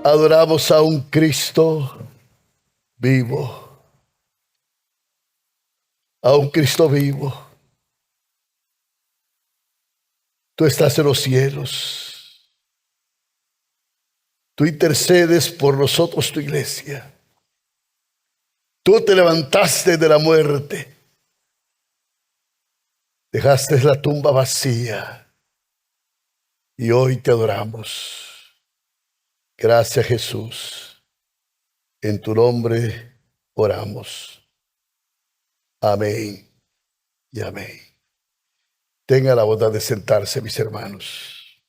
Adoramos a un Cristo vivo, a un Cristo vivo. Tú estás en los cielos. Tú intercedes por nosotros, tu iglesia. Tú te levantaste de la muerte. Dejaste la tumba vacía y hoy te adoramos. Gracias, Jesús. En tu nombre oramos. Amén y amén. Tenga la bondad de sentarse, mis hermanos.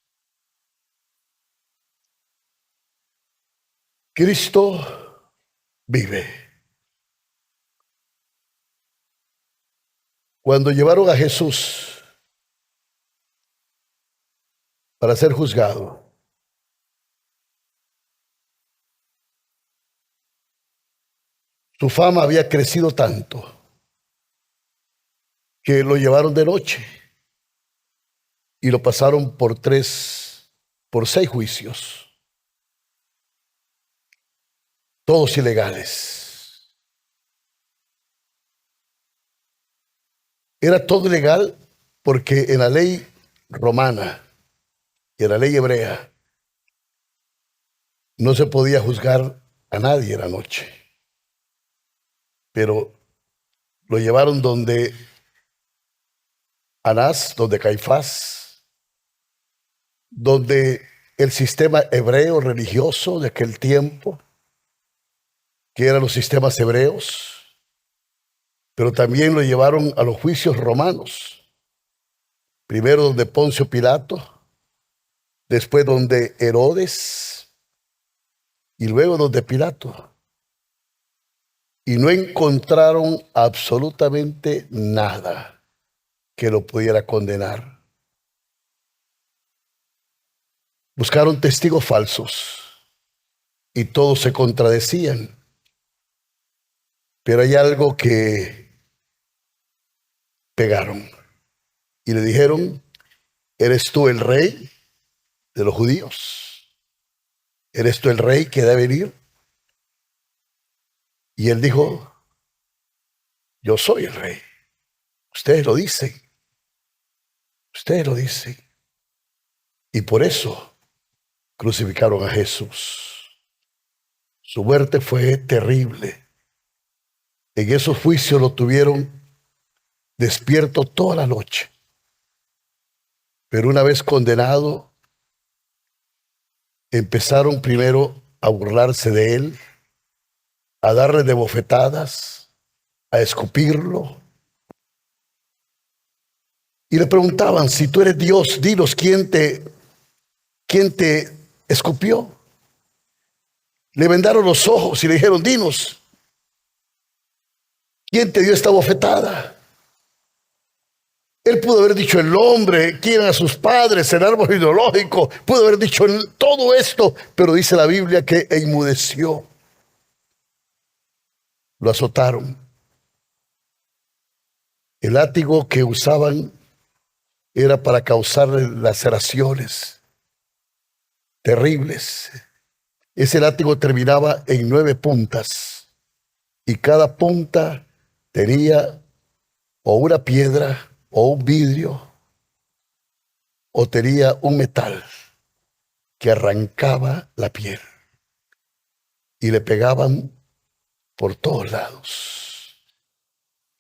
Cristo vive. Cuando llevaron a Jesús para ser juzgado, su fama había crecido tanto que lo llevaron de noche y lo pasaron por 6 juicios, todos ilegales. Era todo ilegal porque en la ley romana y en la ley hebrea no se podía juzgar a nadie en la noche. Pero lo llevaron donde Anás, donde Caifás, donde el sistema hebreo religioso de aquel tiempo, que eran los sistemas hebreos, pero también lo llevaron a los juicios romanos. Primero donde Poncio Pilato, después donde Herodes y luego donde Pilato. Y no encontraron absolutamente nada que lo pudiera condenar. Buscaron testigos falsos y todos se contradecían. Pero hay algo que pegaron y le dijeron: ¿eres tú el rey de los judíos? ¿Eres tú el rey que debe venir? Y él dijo: yo soy el rey. Ustedes lo dicen. Ustedes lo dicen. Y por eso crucificaron a Jesús. Su muerte fue terrible. En esos juicios lo tuvieron despierto toda la noche. Pero una vez condenado, empezaron primero a burlarse de él, a darle de bofetadas, a escupirlo. Y le preguntaban: si tú eres Dios, dinos quién te escupió. Le vendaron los ojos y le dijeron: dinos, ¿quién te dio esta bofetada? Él pudo haber dicho el hombre, quién a sus padres, el árbol ideológico, pudo haber dicho todo esto, pero dice la Biblia que enmudeció. Lo azotaron. El látigo que usaban era para causarle laceraciones terribles. Ese látigo terminaba en 9 puntas y cada punta tenía o una piedra o un vidrio o tenía un metal que arrancaba la piel y le pegaban por todos lados.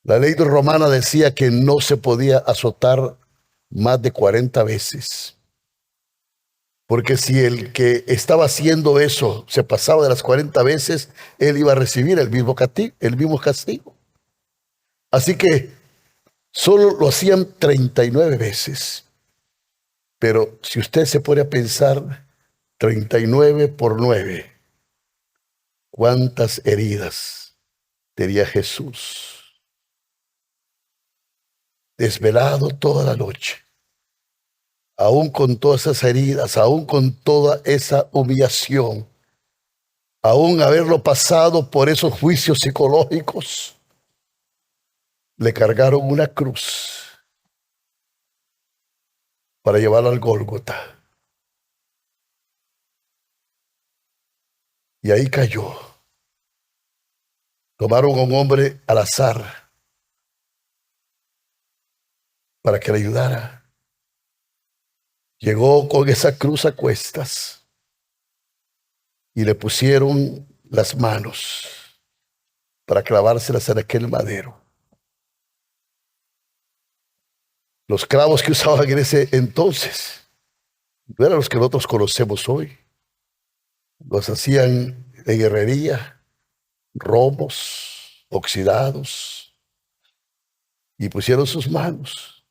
La ley romana decía que no se podía azotar más de 40 veces. Porque si el que estaba haciendo eso se pasaba de las 40 veces, él iba a recibir el mismo castigo. Así que solo lo hacían 39 veces. Pero si usted se pone a pensar, 39 por 9, ¿cuántas heridas tenía Jesús? desvelado toda la noche, aún con todas esas heridas, aún con toda esa humillación, aún haberlo pasado por esos juicios psicológicos, le cargaron una cruz para llevarlo al Gólgota. Y ahí cayó. Tomaron a un hombre al azar para que le ayudara. Llegó con esa cruz a cuestas y le pusieron las manos para clavárselas en aquel madero. Los clavos que usaban en ese entonces no eran los que nosotros conocemos hoy. Los hacían en herrería, romos, oxidados, y pusieron sus manos.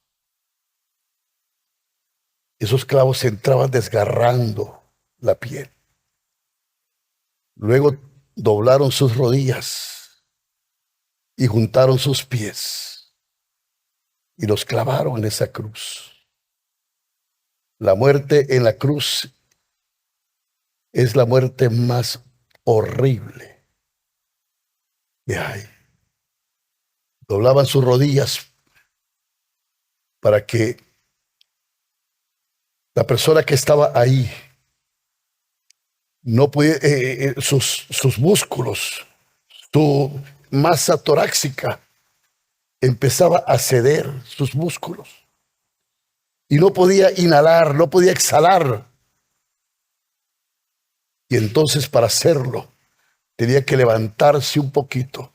Esos clavos entraban desgarrando la piel. Luego doblaron sus rodillas y juntaron sus pies y los clavaron en esa cruz. La muerte en la cruz es la muerte más horrible que hay. Doblaban sus rodillas para que la persona que estaba ahí no podía, sus músculos, su masa torácica empezaba a ceder, sus músculos, y no podía inhalar, no podía exhalar. Y entonces, para hacerlo, tenía que levantarse un poquito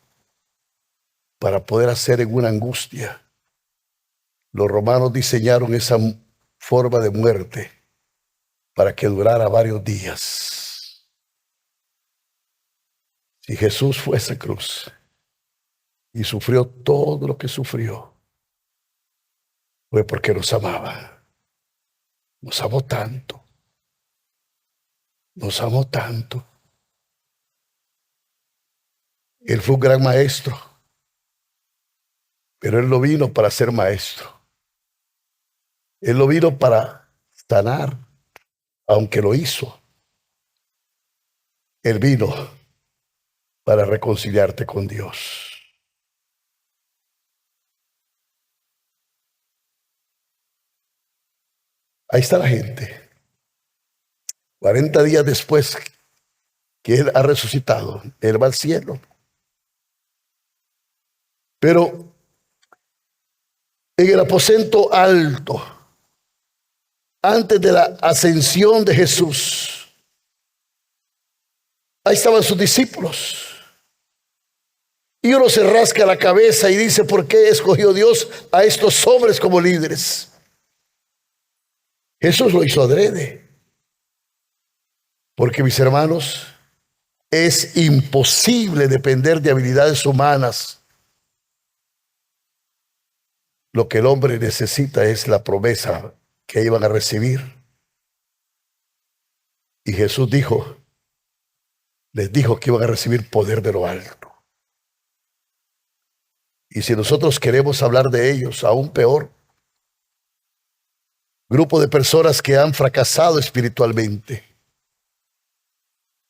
para poder hacer en una angustia. Los romanos diseñaron esa forma de muerte para que durara varios días. Si Jesús fue a esa cruz y sufrió todo lo que sufrió, fue porque nos amaba. Nos amó tanto. Nos amó tanto. Él fue un gran maestro, pero Él no vino para ser maestro. Él no vino para sanar, aunque lo hizo. Él vino para reconciliarte con Dios. Ahí está la gente. 40 días después que Él ha resucitado, Él va al cielo. Pero en el aposento alto, antes de la ascensión de Jesús, ahí estaban sus discípulos. Y uno se rasca la cabeza y dice: ¿por qué escogió Dios a estos hombres como líderes? Jesús lo hizo adrede. Porque, mis hermanos, es imposible depender de habilidades humanas. Lo que el hombre necesita es la promesa que iban a recibir. Y Jesús les dijo que iban a recibir poder de lo alto. Y si nosotros queremos hablar de ellos, aún peor, grupo de personas que han fracasado espiritualmente,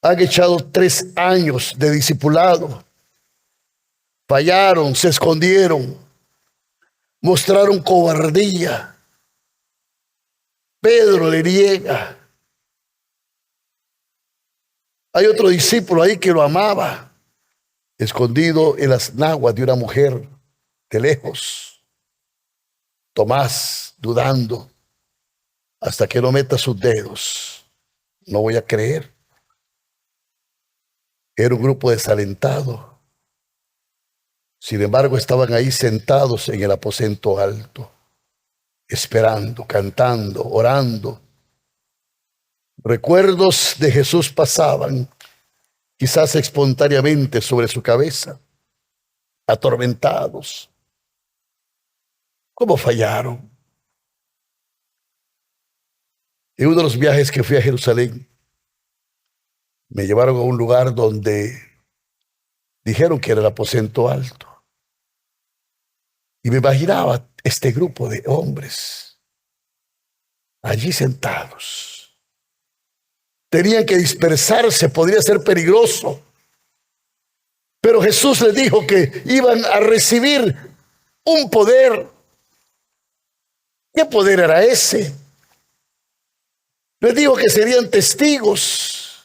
han echado 3 años de discipulado, fallaron, se escondieron, mostraron cobardía. Pedro le niega. Hay otro discípulo ahí que lo amaba, escondido en las naguas de una mujer de lejos. Tomás, dudando, hasta que no meta sus dedos, no voy a creer. Era un grupo desalentado. Sin embargo, estaban ahí sentados en el aposento alto, esperando, cantando, orando. Recuerdos de Jesús pasaban, quizás espontáneamente, sobre su cabeza, atormentados. ¿Cómo fallaron? En uno de los viajes que fui a Jerusalén, me llevaron a un lugar donde dijeron que era el aposento alto. Y me imaginaba este grupo de hombres allí sentados. Tenían que dispersarse, podría ser peligroso. Pero Jesús les dijo que iban a recibir un poder. ¿Qué poder era ese? Les dijo que serían testigos.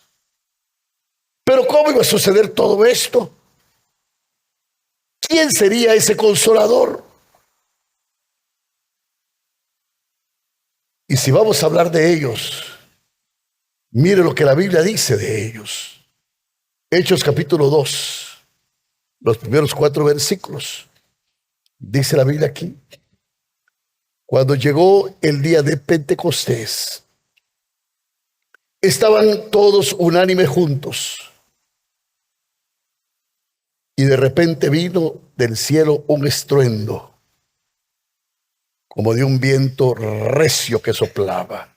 Pero ¿cómo iba a suceder todo esto? ¿Quién sería ese consolador? Y si vamos a hablar de ellos, mire lo que la Biblia dice de ellos. Hechos capítulo 2, los primeros 4 versículos. Dice la Biblia aquí: cuando llegó el día de Pentecostés, estaban todos unánimes juntos. Y de repente vino del cielo un estruendo, como de un viento recio que soplaba,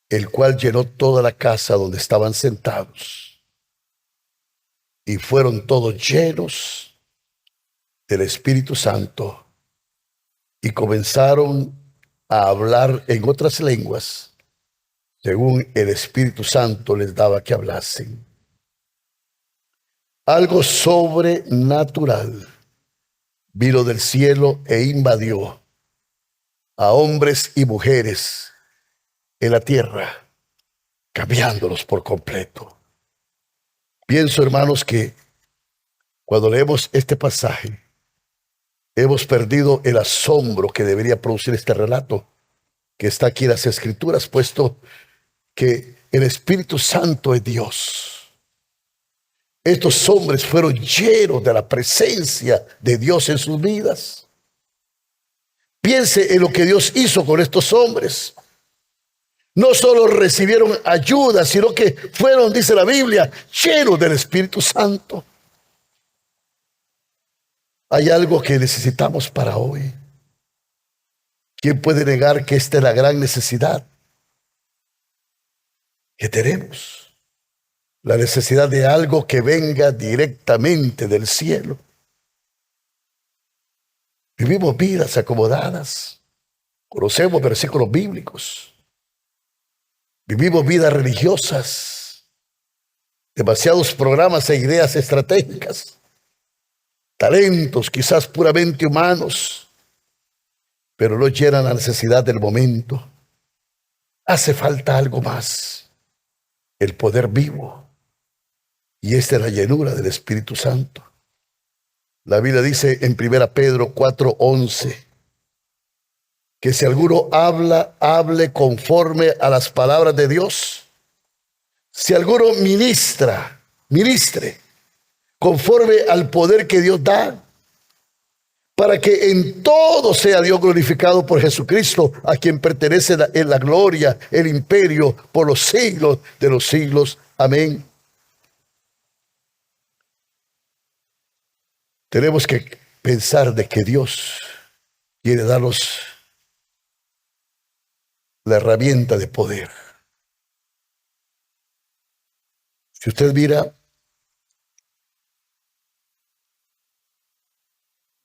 el cual llenó toda la casa donde estaban sentados. Y fueron todos llenos del Espíritu Santo y comenzaron a hablar en otras lenguas, según el Espíritu Santo les daba que hablasen. Algo sobrenatural vino del cielo e invadió a hombres y mujeres en la tierra, cambiándolos por completo. Pienso, hermanos, que cuando leemos este pasaje, hemos perdido el asombro que debería producir este relato que está aquí en las Escrituras, puesto que el Espíritu Santo es Dios. Estos hombres fueron llenos de la presencia de Dios en sus vidas. Piense en lo que Dios hizo con estos hombres. No solo recibieron ayuda, sino que fueron, dice la Biblia, llenos del Espíritu Santo. Hay algo que necesitamos para hoy. ¿Quién puede negar que esta es la gran necesidad que tenemos? La necesidad de algo que venga directamente del cielo. Vivimos vidas acomodadas. Conocemos versículos bíblicos. Vivimos vidas religiosas. Demasiados programas e ideas estratégicas. Talentos quizás puramente humanos, pero no llenan la necesidad del momento. Hace falta algo más. El poder vivo. Y esta es la llenura del Espíritu Santo. La Biblia dice en 1 Pedro 4:11 que si alguno habla, hable conforme a las palabras de Dios. Si alguno ministre conforme al poder que Dios da, para que en todo sea Dios glorificado por Jesucristo, a quien pertenece la gloria, el imperio, por los siglos de los siglos. Amén. Tenemos que pensar de que Dios quiere darnos la herramienta de poder. Si usted mira,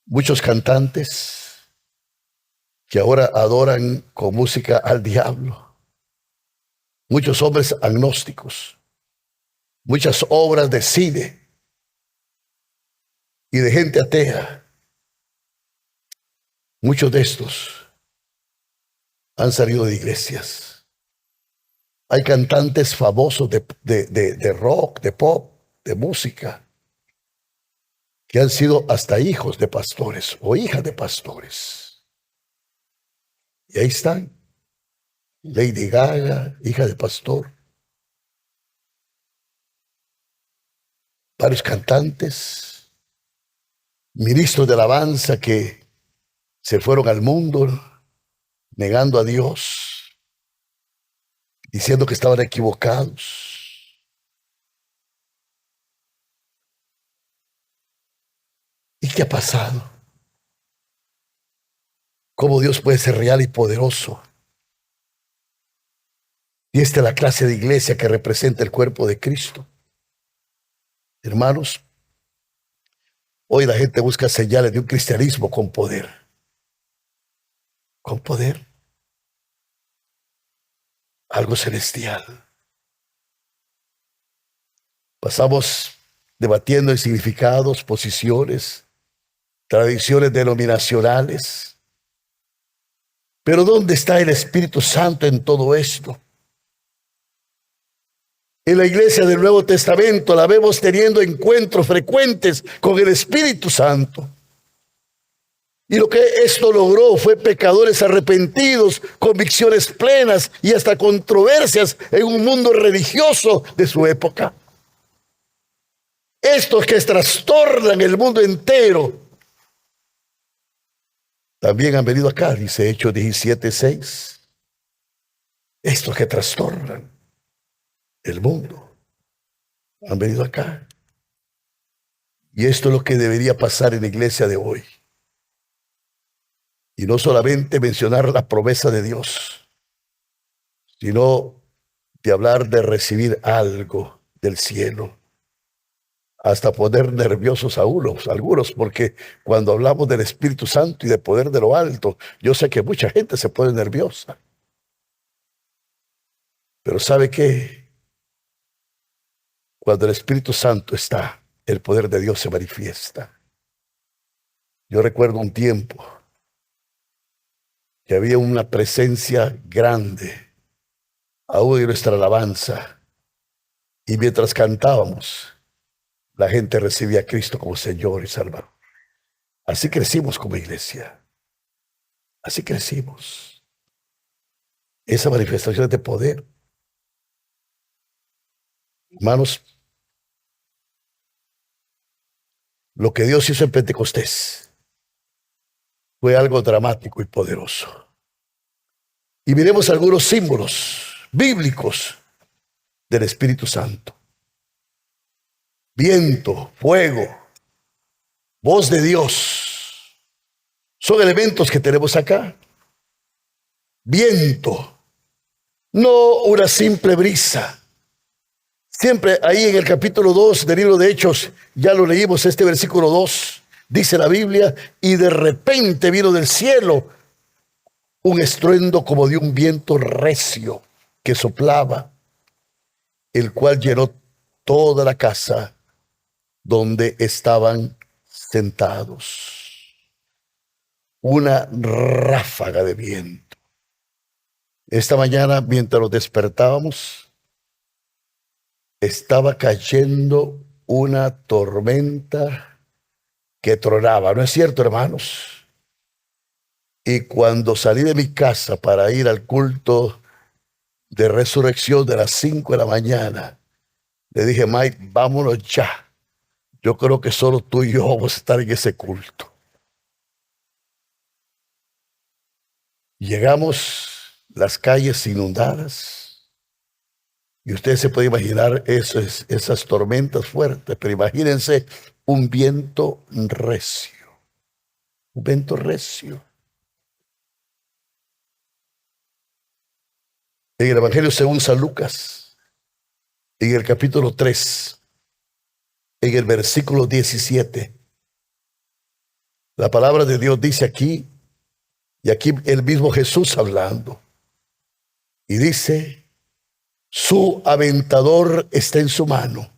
muchos cantantes que ahora adoran con música al diablo, muchos hombres agnósticos, muchas obras de cine y de gente atea. Muchos de estos han salido de iglesias. Hay cantantes famosos de rock, de pop, de música, que han sido hasta hijos de pastores o hijas de pastores. Y ahí están. Lady Gaga, hija de pastor. Varios cantantes, ministros de alabanza que se fueron al mundo negando a Dios, diciendo que estaban equivocados. ¿Y qué ha pasado? ¿Cómo Dios puede ser real y poderoso? Y esta es la clase de iglesia que representa el cuerpo de Cristo. Hermanos, hoy la gente busca señales de un cristianismo con poder. con poder, algo celestial. Pasamos debatiendo en significados, posiciones, tradiciones denominacionales. Pero ¿dónde está el Espíritu Santo en todo esto? En la iglesia del Nuevo Testamento la vemos teniendo encuentros frecuentes con el Espíritu Santo. Y lo que esto logró fue pecadores arrepentidos, convicciones plenas y hasta controversias en un mundo religioso de su época. Estos que trastornan el mundo entero también han venido acá, dice Hechos 17:6. Estos que trastornan el mundo han venido acá. Y esto es lo que debería pasar en la iglesia de hoy. Y no solamente mencionar la promesa de Dios, sino de hablar de recibir algo del cielo. Hasta poner nerviosos a algunos, porque cuando hablamos del Espíritu Santo y del poder de lo alto, yo sé que mucha gente se pone nerviosa. Pero ¿sabe qué? Cuando el Espíritu Santo está, el poder de Dios se manifiesta. Yo recuerdo un tiempo que había una presencia grande, aún en nuestra alabanza, y mientras cantábamos, la gente recibía a Cristo como Señor y Salvador. Así crecimos como iglesia. Así crecimos. Esa manifestación de poder. Hermanos, lo que Dios hizo en Pentecostés fue algo dramático y poderoso. Y miremos algunos símbolos bíblicos del Espíritu Santo. Viento, fuego, voz de Dios. Son elementos que tenemos acá. Viento, no una simple brisa. Siempre ahí en el capítulo 2 del libro de Hechos, ya lo leímos, este versículo 2, dice la Biblia, y de repente vino del cielo un estruendo como de un viento recio que soplaba, el cual llenó toda la casa donde estaban sentados. Una ráfaga de viento. Esta mañana, mientras nos despertábamos, estaba cayendo una tormenta que tronaba. ¿No es cierto, hermanos? Y cuando salí de mi casa para ir al culto de resurrección de las 5 de la mañana, le dije, Mike, vámonos ya. Yo creo que solo tú y yo vamos a estar en ese culto. Llegamos, las calles inundadas. Y usted se puede imaginar esas tormentas fuertes, pero imagínense un viento recio. Un viento recio. En el Evangelio según San Lucas, en el capítulo 3, en el versículo 17, la palabra de Dios dice aquí, y aquí el mismo Jesús hablando, y dice, su aventador está en su mano,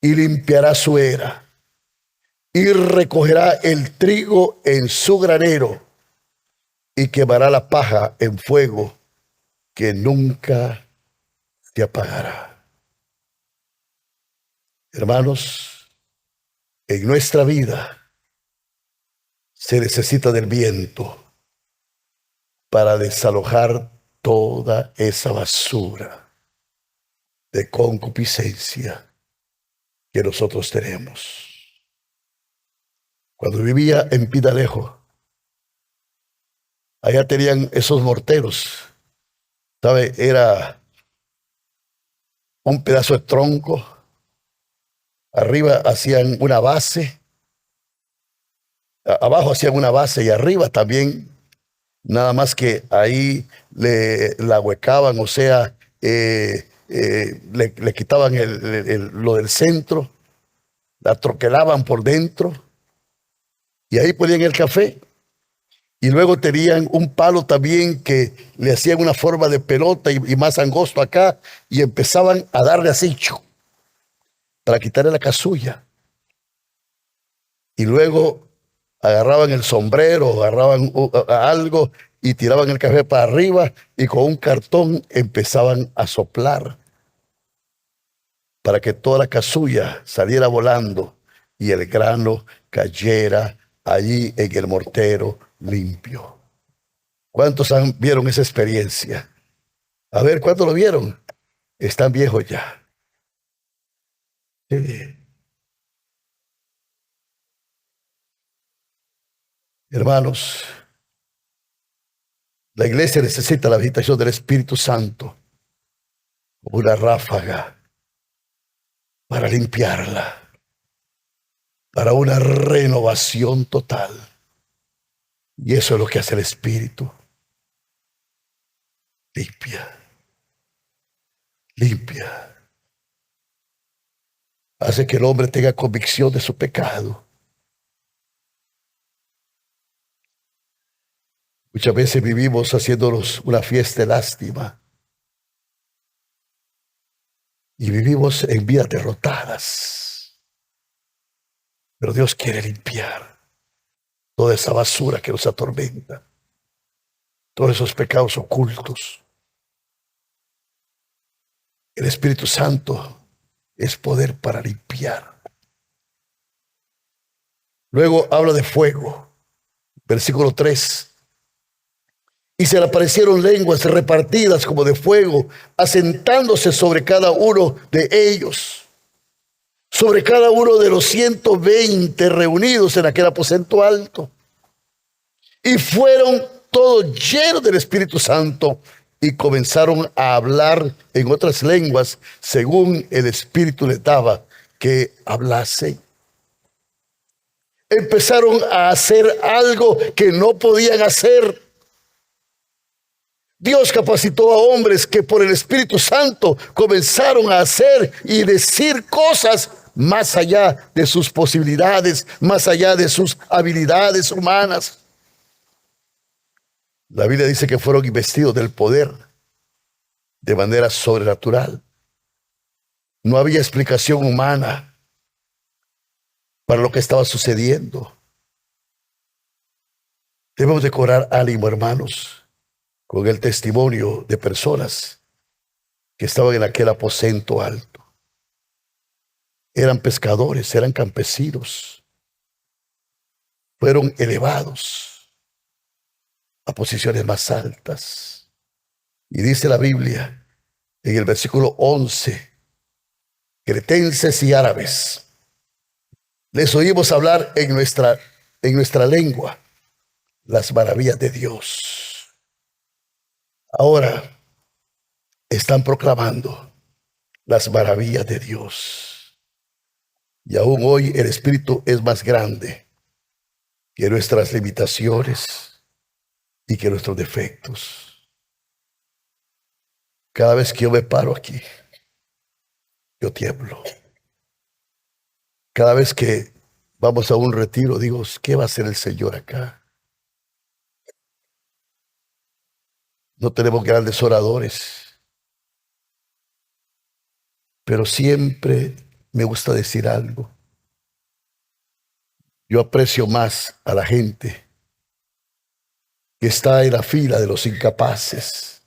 y limpiará su era, y recogerá el trigo en su granero, y quemará la paja en fuego, que nunca se apagará. Hermanos, en nuestra vida se necesita del viento para desalojar toda esa basura de concupiscencia que nosotros tenemos. Cuando vivía en Pidalejo, allá tenían esos morteros, ¿sabe? Era un pedazo de tronco, arriba hacían una base, abajo hacían una base y arriba también, nada más que ahí la huecaban, o sea, le quitaban lo del centro, la troquelaban por dentro y ahí ponían el café. Y luego tenían un palo también que le hacían una forma de pelota y más angosto acá, y empezaban a darle así, para quitarle la casulla. Y luego agarraban el sombrero, agarraban algo y tiraban el café para arriba y con un cartón empezaban a soplar para que toda la casulla saliera volando y el grano cayera allí en el mortero limpio. ¿Cuántos vieron esa experiencia? A ver, ¿cuántos lo vieron? Están viejos ya. Sí. Hermanos, la iglesia necesita la visitación del Espíritu Santo como una ráfaga para limpiarla, para una renovación total. Y eso es lo que hace el Espíritu. Limpia, limpia. Hace que el hombre tenga convicción de su pecado. Muchas veces vivimos haciéndonos una fiesta de lástima y vivimos en vidas derrotadas. Pero Dios quiere limpiar toda esa basura que nos atormenta, todos esos pecados ocultos. El Espíritu Santo es poder para limpiar. Luego habla de fuego, versículo 3. Y se le aparecieron lenguas repartidas como de fuego, asentándose sobre cada uno de ellos, sobre cada uno de los 120 reunidos en aquel aposento alto. Y fueron todos llenos del Espíritu Santo y comenzaron a hablar en otras lenguas según el Espíritu les daba que hablasen. Empezaron a hacer algo que no podían hacer. Dios capacitó a hombres que por el Espíritu Santo comenzaron a hacer y decir cosas más allá de sus posibilidades, más allá de sus habilidades humanas. La Biblia dice que fueron investidos del poder de manera sobrenatural. No había explicación humana para lo que estaba sucediendo. Debemos de cobrar ánimo, hermanos, con el testimonio de personas que estaban en aquel aposento alto. Eran pescadores, eran campesinos. Fueron elevados a posiciones más altas. Y dice la Biblia en el versículo 11, cretenses y árabes, les oímos hablar en nuestra lengua las maravillas de Dios. Ahora están proclamando las maravillas de Dios. Y aún hoy el Espíritu es más grande que nuestras limitaciones y que nuestros defectos. Cada vez que yo me paro aquí, yo tiemblo. Cada vez que vamos a un retiro, digo, ¿qué va a hacer el Señor acá? No tenemos grandes oradores, pero siempre me gusta decir algo. Yo aprecio más a la gente que está en la fila de los incapaces,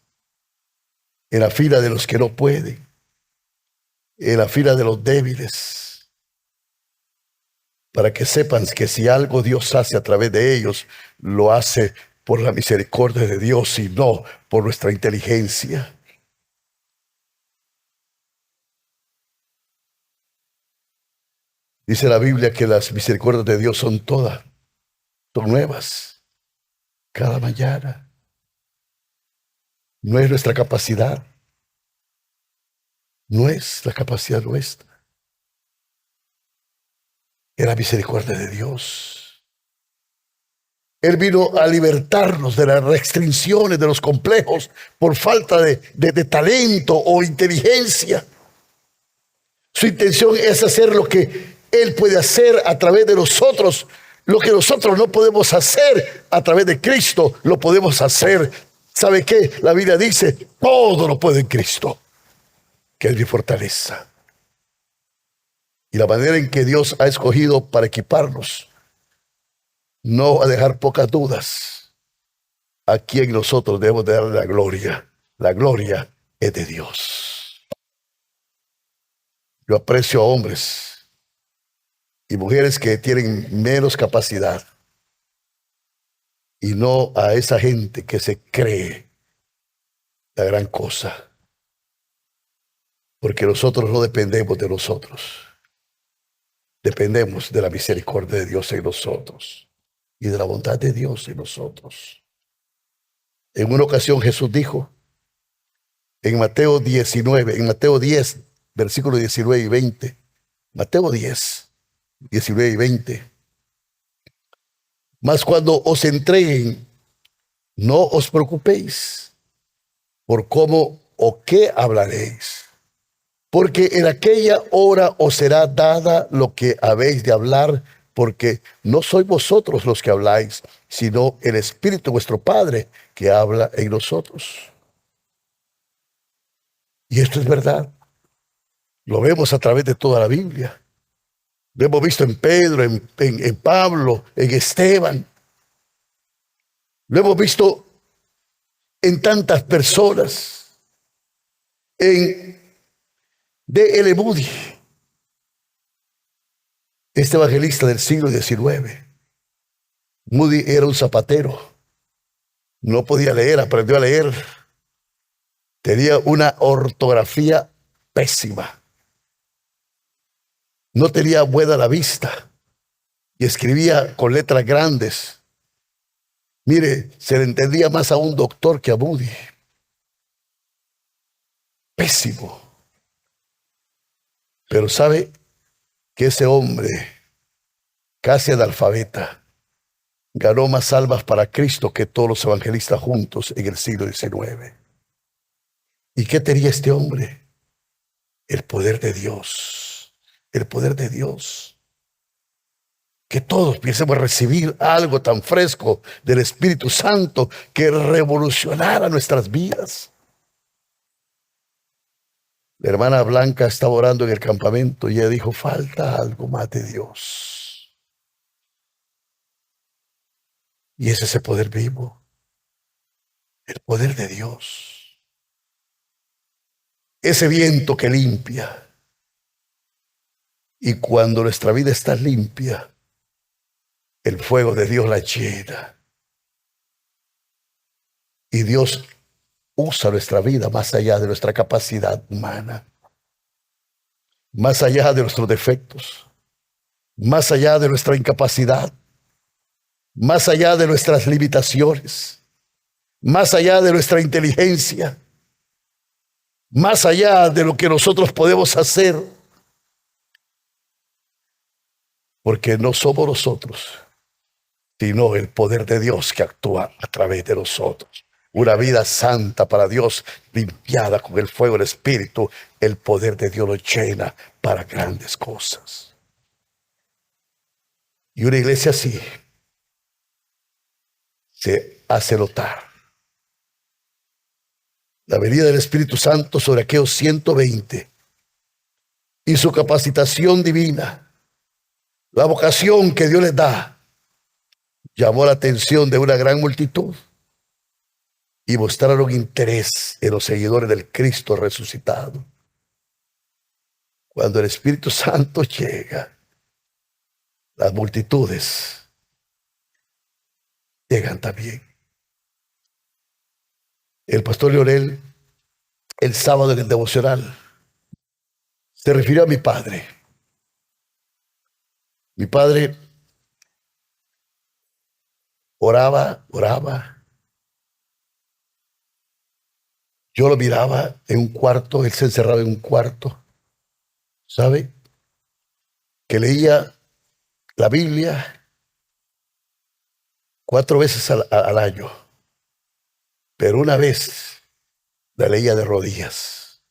en la fila de los que no pueden, en la fila de los débiles, para que sepan que si algo Dios hace a través de ellos, lo hace por la misericordia de Dios y no por nuestra inteligencia. Dice la Biblia que las misericordias de Dios son todas, son nuevas, cada mañana. No es nuestra capacidad, no es la capacidad nuestra, es la misericordia de Dios. Él vino a libertarnos de las restricciones, de los complejos, por falta de talento o inteligencia. Su intención es hacer lo que Él puede hacer a través de nosotros, Lo que nosotros no podemos hacer a través de Cristo, lo podemos hacer. ¿Sabe qué? La Biblia dice, todo lo puedo en Cristo, que es mi fortaleza. Y la manera en que Dios ha escogido para equiparnos, no va a dejar pocas dudas. A quien nosotros debemos de darle la gloria. La gloria es de Dios. Yo aprecio a hombres y mujeres que tienen menos capacidad, y no a esa gente que se cree la gran cosa. Porque nosotros no dependemos de nosotros. Dependemos de la misericordia de Dios en nosotros y de la bondad de Dios en nosotros. En una ocasión Jesús dijo, en Mateo 19, en Mateo 10, versículos 19 y 20, Mateo 10, 19 y 20, mas cuando os entreguen, no os preocupéis por cómo o qué hablaréis, porque en aquella hora os será dada lo que habéis de hablar, porque no sois vosotros los que habláis, sino el Espíritu de vuestro Padre que habla en nosotros. Y esto es verdad. Lo vemos a través de toda la Biblia. Lo hemos visto en Pedro, en Pablo, en Esteban. Lo hemos visto en tantas personas. En D.L. Moody, este evangelista del siglo XIX. Moody era un zapatero. No podía leer, aprendió a leer. Tenía una ortografía pésima. No tenía buena la vista y escribía con letras grandes. Mire, se le entendía más a un doctor que a Moody. Pésimo. Pero sabe que ese hombre, casi analfabeta, ganó más almas para Cristo que todos los evangelistas juntos en el siglo XIX. ¿Y qué tenía este hombre? El poder de Dios. El poder de Dios. Que todos piensemos recibir algo tan fresco del Espíritu Santo que revolucionara nuestras vidas. La hermana Blanca estaba orando en el campamento y ella dijo, falta algo más de Dios. Y es ese poder vivo. El poder de Dios. Ese viento que limpia. Y cuando nuestra vida está limpia, el fuego de Dios la llena. Y Dios usa nuestra vida más allá de nuestra capacidad humana, más allá de nuestros defectos, más allá de nuestra incapacidad, más allá de nuestras limitaciones, más allá de nuestra inteligencia, más allá de lo que nosotros podemos hacer, porque no somos nosotros, sino el poder de Dios que actúa a través de nosotros. Una vida santa para Dios, limpiada con el fuego del Espíritu, el poder de Dios lo llena para grandes cosas. Y una iglesia así se hace notar. La venida del Espíritu Santo sobre aquellos 120 y su capacitación divina, la vocación que Dios les da, llamó la atención de una gran multitud y mostraron interés en los seguidores del Cristo resucitado. Cuando el Espíritu Santo llega, las multitudes llegan también. El pastor Leonel, el sábado en el devocional, se refirió a mi padre. Mi padre oraba. Yo lo miraba en un cuarto, él se encerraba en un cuarto, ¿sabe? Que leía la Biblia 4 veces al año, pero una vez la leía de rodillas.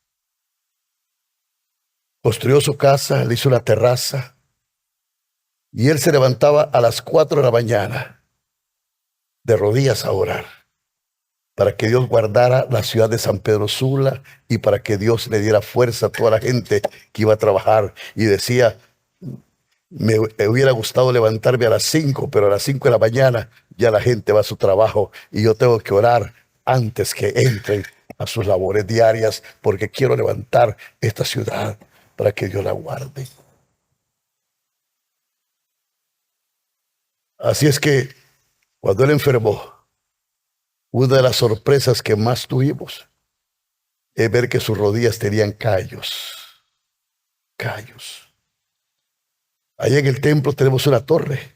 Construyó su casa, le hizo una terraza Y él se levantaba a las 4 de la mañana, de rodillas a orar, para que Dios guardara la ciudad de San Pedro Sula y para que Dios le diera fuerza a toda la gente que iba a trabajar. Y decía, me hubiera gustado levantarme a las 5, pero a las 5 de la mañana ya la gente va a su trabajo y yo tengo que orar antes que entren a sus labores diarias, porque quiero levantar esta ciudad para que Dios la guarde. Así es que cuando él enfermó, una de las sorpresas que más tuvimos es ver que sus rodillas tenían callos. Callos. Allá en el templo tenemos una torre.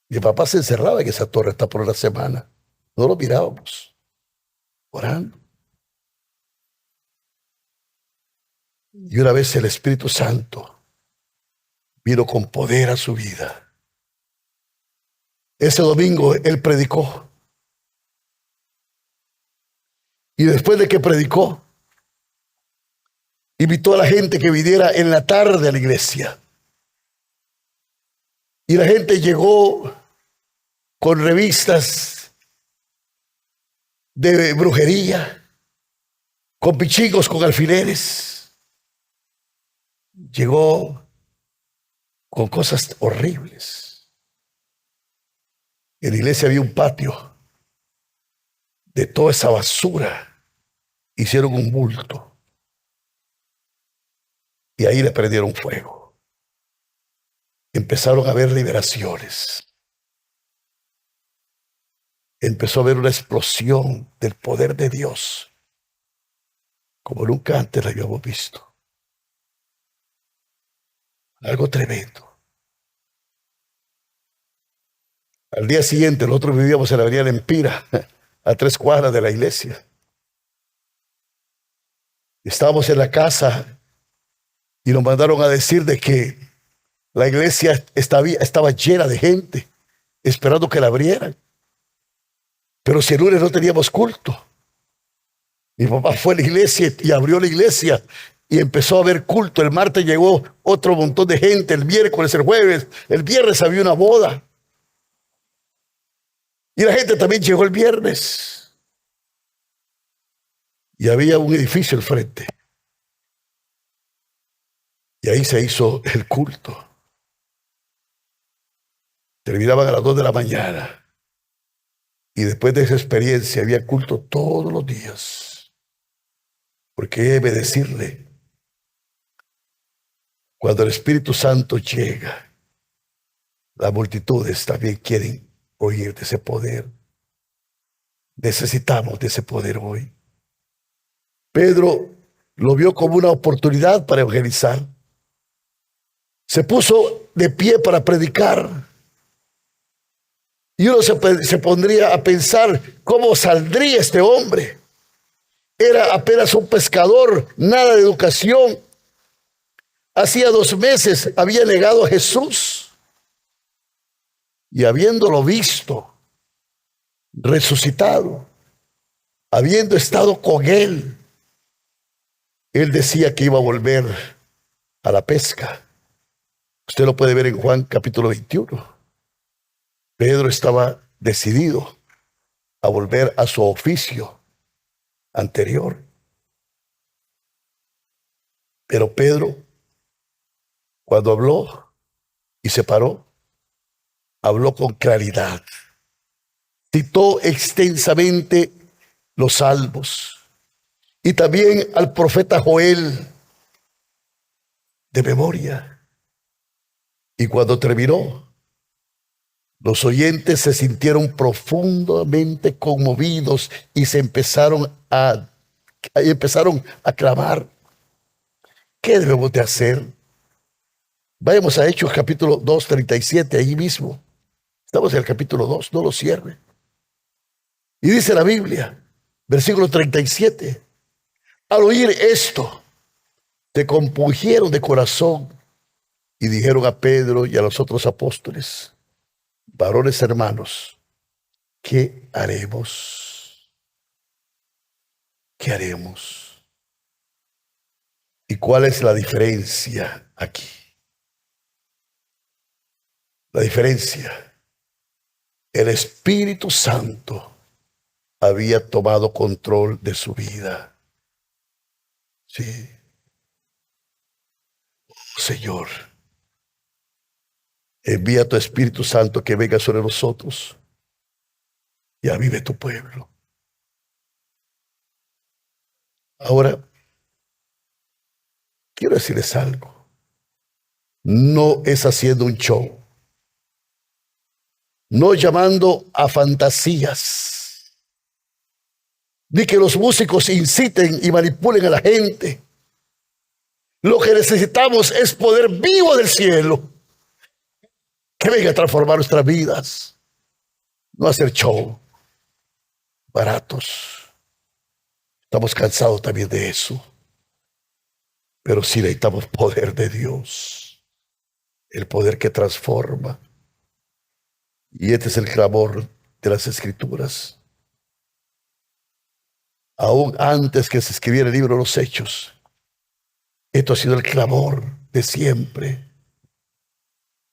Mi papá se encerraba en esa torre hasta por una semana. No lo mirábamos, orando. Y una vez el Espíritu Santo vino con poder a su vida. Ese domingo él predicó. Y después de que predicó, invitó a la gente que viniera en la tarde a la iglesia. Y la gente llegó con revistas de brujería, con pichingos, con alfileres. Llegó con cosas horribles. En la iglesia había un patio. De toda esa basura hicieron un bulto. Y ahí le prendieron fuego. Empezaron a haber liberaciones. Empezó a haber una explosión del poder de Dios, como nunca antes la habíamos visto. Algo tremendo. Al día siguiente, nosotros vivíamos en la avenida Empira, a 3 cuadras de la iglesia. Estábamos en la casa y nos mandaron a decir de que la iglesia estaba llena de gente, esperando que la abrieran. Pero si el lunes no teníamos culto, mi papá fue a la iglesia y abrió la iglesia y empezó a haber culto. El martes llegó otro montón de gente, el miércoles, el jueves, el viernes había una boda. Y la gente también llegó el viernes. Y había un edificio al frente. Y ahí se hizo el culto. Terminaban a las 2 de la mañana. Y después de esa experiencia había culto todos los días. Porque debe decirle, cuando el Espíritu Santo llega, las multitudes también quieren oír de ese poder. Necesitamos de ese poder hoy. Pedro lo vio como una oportunidad para evangelizar. Se puso de pie para predicar. Y uno se pondría a pensar cómo saldría este hombre. Era apenas un pescador, nada de educación. Hacía 2 meses había negado a Jesús. Y habiéndolo visto, resucitado, habiendo estado con él, él decía que iba a volver a la pesca. Usted lo puede ver en Juan capítulo 21. Pedro estaba decidido a volver a su oficio anterior. Pero Pedro, cuando habló y se paró, habló con claridad. Citó extensamente los salmos y también al profeta Joel de memoria. Y cuando terminó, los oyentes se sintieron profundamente conmovidos y se empezaron a clamar. ¿Qué debemos de hacer? Vayamos a Hechos capítulo 2, 37, ahí mismo. Estamos en el capítulo 2, no lo cierre. Y dice la Biblia, versículo 37, al oír esto, se compungieron de corazón y dijeron a Pedro y a los otros apóstoles, varones hermanos, ¿qué haremos? ¿Qué haremos? ¿Y cuál es la diferencia aquí? La diferencia, el Espíritu Santo había tomado control de su vida. Sí, Señor, envía tu Espíritu Santo que venga sobre nosotros y avive tu pueblo. Ahora, quiero decirles algo. No es haciendo un show, no llamando a fantasías, ni que los músicos inciten y manipulen a la gente. Lo que necesitamos es poder vivo del cielo que venga a transformar nuestras vidas, no hacer show baratos. Estamos cansados también de eso, pero sí necesitamos poder de Dios, el poder que transforma. Y este es el clamor de las Escrituras. Aún antes que se escribiera el libro de los Hechos, esto ha sido el clamor de siempre.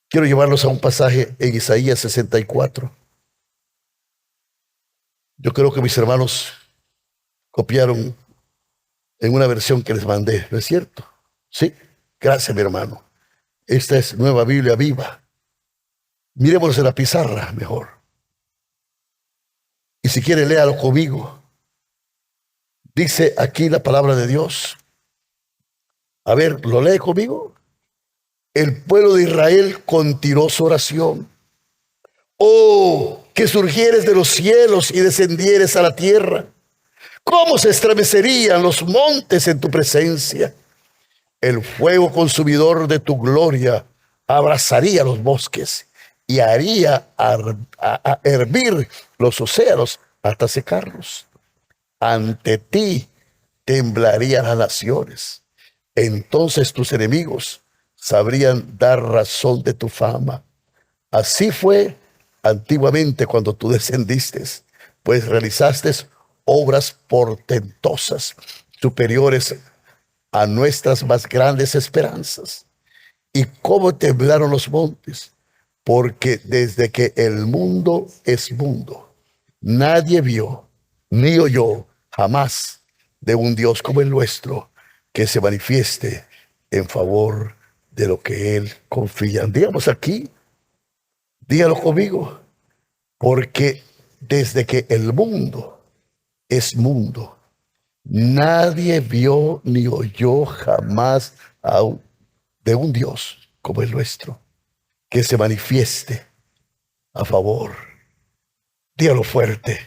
Quiero llevarlos a un pasaje en Isaías 64. Yo creo que mis hermanos copiaron en una versión que les mandé, ¿no es cierto? Sí, gracias, mi hermano. Esta es Nueva Biblia Viva. Miremos en la pizarra mejor. Y si quiere, léalo conmigo. Dice aquí la palabra de Dios. A ver, ¿lo lee conmigo? El pueblo de Israel continuó su oración. Oh, que surgieres de los cielos y descendieres a la tierra. ¿Cómo se estremecerían los montes en tu presencia? El fuego consumidor de tu gloria abrazaría los bosques y haría hervir los océanos hasta secarlos. Ante ti temblarían las naciones. Entonces tus enemigos sabrían dar razón de tu fama. Así fue antiguamente cuando tú descendiste, pues realizaste obras portentosas, superiores a nuestras más grandes esperanzas. ¿Y cómo temblaron los montes? Porque desde que el mundo es mundo, nadie vio ni oyó jamás de un Dios como el nuestro que se manifieste en favor de lo que Él confía. Digamos aquí, dígalo conmigo, porque desde que el mundo es mundo, nadie vio ni oyó jamás de un Dios como el nuestro, que se manifieste a favor. Dígalo fuerte.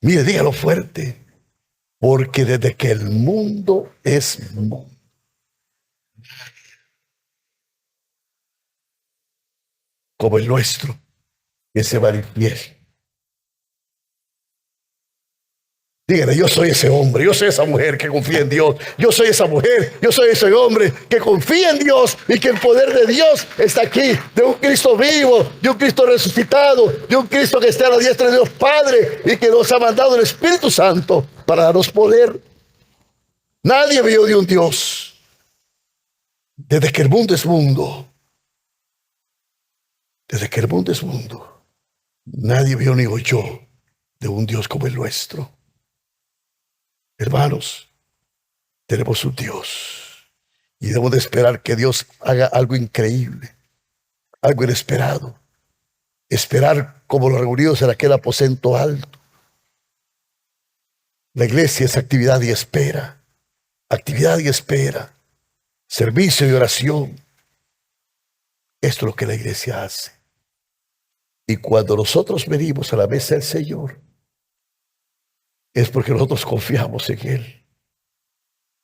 Mire, dígalo fuerte. Porque desde que el mundo es mundo, como el nuestro, que se manifieste. Dígale, yo soy ese hombre, yo soy esa mujer que confía en Dios, yo soy esa mujer, yo soy ese hombre que confía en Dios y que el poder de Dios está aquí, de un Cristo vivo, de un Cristo resucitado, de un Cristo que está a la diestra de Dios Padre y que nos ha mandado el Espíritu Santo para darnos poder. Nadie vio de un Dios desde que el mundo es mundo. Desde que el mundo es mundo, nadie vio ni oyó de un Dios como el nuestro. Hermanos, tenemos un Dios y debemos de esperar que Dios haga algo increíble, algo inesperado. Esperar como los reunidos en aquel aposento alto. La iglesia es actividad y espera, servicio y oración. Esto es lo que la iglesia hace. Y cuando nosotros venimos a la mesa del Señor, es porque nosotros confiamos en Él.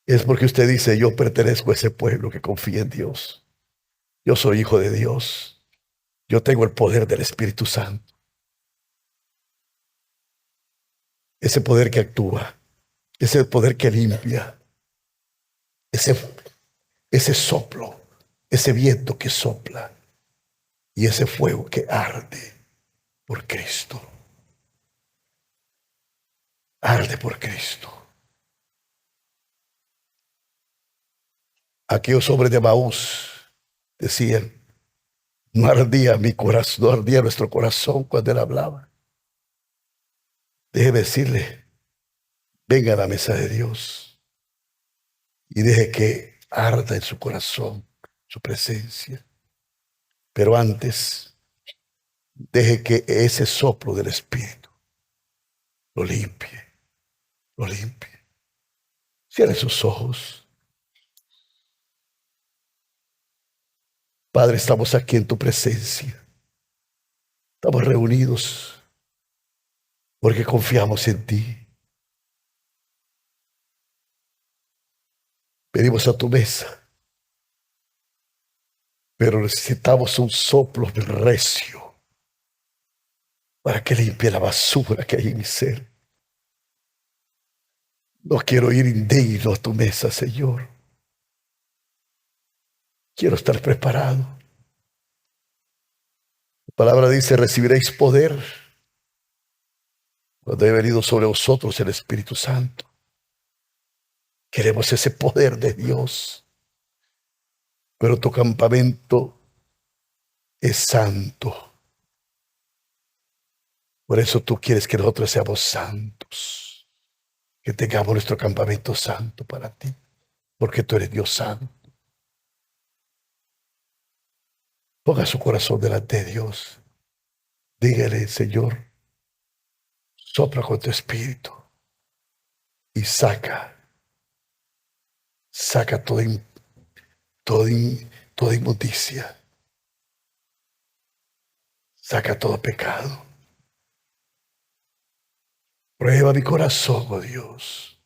Es porque usted dice, yo pertenezco a ese pueblo que confía en Dios. Yo soy hijo de Dios. Yo tengo el poder del Espíritu Santo. Ese poder que actúa, ese poder que limpia, ese soplo, ese viento que sopla y ese fuego que arde por Cristo. Arde por Cristo. Aquellos hombres de Maús decían, No ardía mi corazón, no ardía nuestro corazón cuando Él hablaba. Déjeme decirle, venga a la mesa de Dios y deje que arda en su corazón su presencia. Pero antes, deje que ese soplo del Espíritu lo limpie, lo limpie. Cierre sus ojos. Padre, estamos aquí en tu presencia. Estamos reunidos porque confiamos en ti. Venimos a tu mesa, pero necesitamos un soplo recio para que limpie la basura que hay en mi ser. No quiero ir indigno a tu mesa, Señor. Quiero estar preparado. La palabra dice, recibiréis poder cuando haya venido sobre vosotros el Espíritu Santo. Queremos ese poder de Dios, pero tu campamento es santo. Por eso tú quieres que nosotros seamos santos, que tengamos nuestro campamento santo para ti, porque tú eres Dios santo. Ponga su corazón delante de Dios. Dígale, Señor, sopla con tu espíritu y saca toda, toda inmundicia, saca todo pecado. Prueba mi corazón, oh Dios.